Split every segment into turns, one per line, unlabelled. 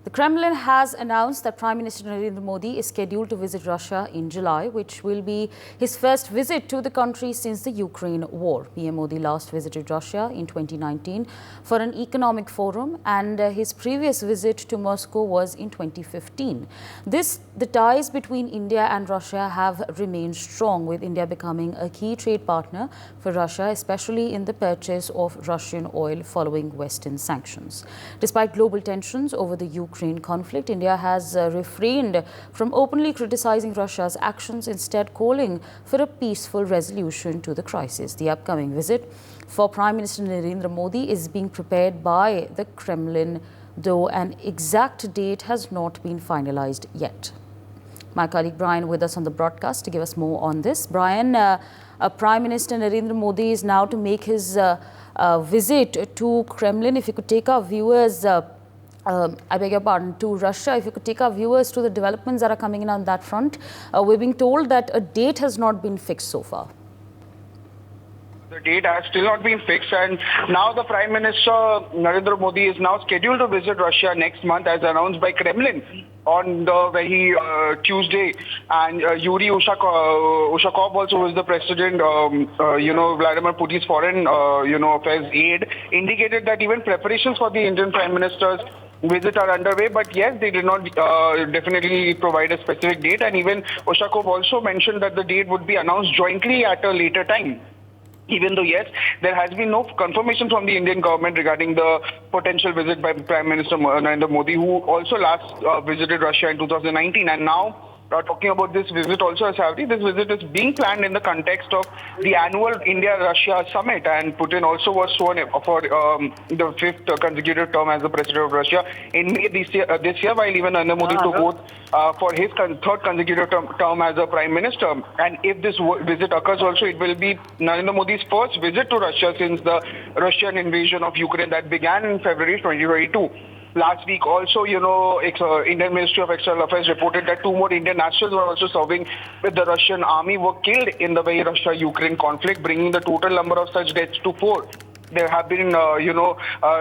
The Kremlin has announced that Prime Minister Narendra Modi is scheduled to visit Russia in July, which will be his first visit to the country since the Ukraine war. PM Modi last visited Russia in 2019 for an economic forum, and his previous visit to Moscow was in 2015. The ties between India and Russia have remained strong, with India becoming a key trade partner for Russia, especially in the purchase of Russian oil following Western sanctions. Despite global tensions over the Ukraine conflict, India has refrained from openly criticizing Russia's actions, instead calling for a peaceful resolution to the crisis. The upcoming visit for Prime Minister Narendra Modi is being prepared by the Kremlin, though an exact date has not been finalized yet. My colleague Brian with us on the broadcast to give us more on this. Brian, Prime Minister Narendra Modi is now to make his visit to Kremlin. If you could take our viewers, I beg your pardon, to Russia, if you could take our viewers to the developments that are coming in on that front. We're being told that a date has not been fixed so far.
The date has still not been fixed, and now the Prime Minister Narendra Modi is now scheduled to visit Russia next month, as announced by Kremlin on the very Tuesday. And Yuri Ushakov, also who is the President, Vladimir Putin's foreign affairs aide, indicated that even preparations for the Indian Prime Minister's visit are underway, but yes, they did not definitely provide a specific date. And even Ushakov also mentioned that the date would be announced jointly at a later time. Even though, yes, there has been no confirmation from the Indian government regarding the potential visit by Prime Minister Narendra Modi, who also last visited Russia in 2019. And now, talking about this visit also, Savri, this visit is being planned in the context of the annual India-Russia summit. And Putin also was sworn for the fifth consecutive term as the President of Russia in May this year, while even Narendra Modi took oath for his third consecutive term as a Prime Minister. And if this visit occurs also, it will be Narendra Modi's first visit to Russia since the Russian invasion of Ukraine that began in February 2022. Last week also, Indian Ministry of External Affairs reported that 2 more Indian nationals were also serving with the Russian army were killed in the very Russia-Ukraine conflict, bringing the total number of such deaths to 4. There have been,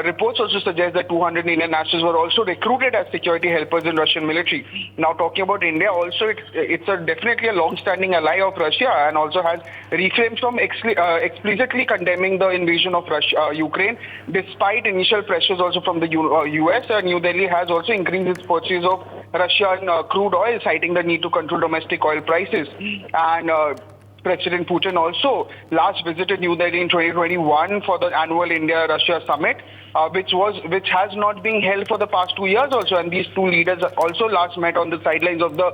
reports also suggest that 200 Indian nationals were also recruited as security helpers in Russian military. Now, talking about India, also it's definitely a long-standing ally of Russia, and also has refrained from explicitly condemning the invasion of Ukraine, despite initial pressures also from the US. New Delhi has also increased its purchase of Russian crude oil, citing the need to control domestic oil prices. And President Putin also last visited New Delhi in 2021 for the annual India-Russia summit, which has not been held for the past 2 years also. And these two leaders also last met on the sidelines of the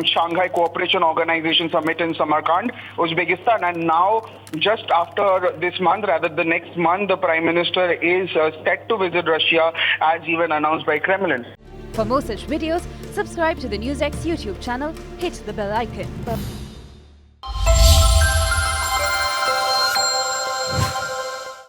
Shanghai Cooperation Organization summit in Samarkand, Uzbekistan. And now, just after this month, rather the next month, the Prime Minister is set to visit Russia, as even announced by Kremlin.
For more such videos, subscribe to the NewsX YouTube channel, hit the bell icon.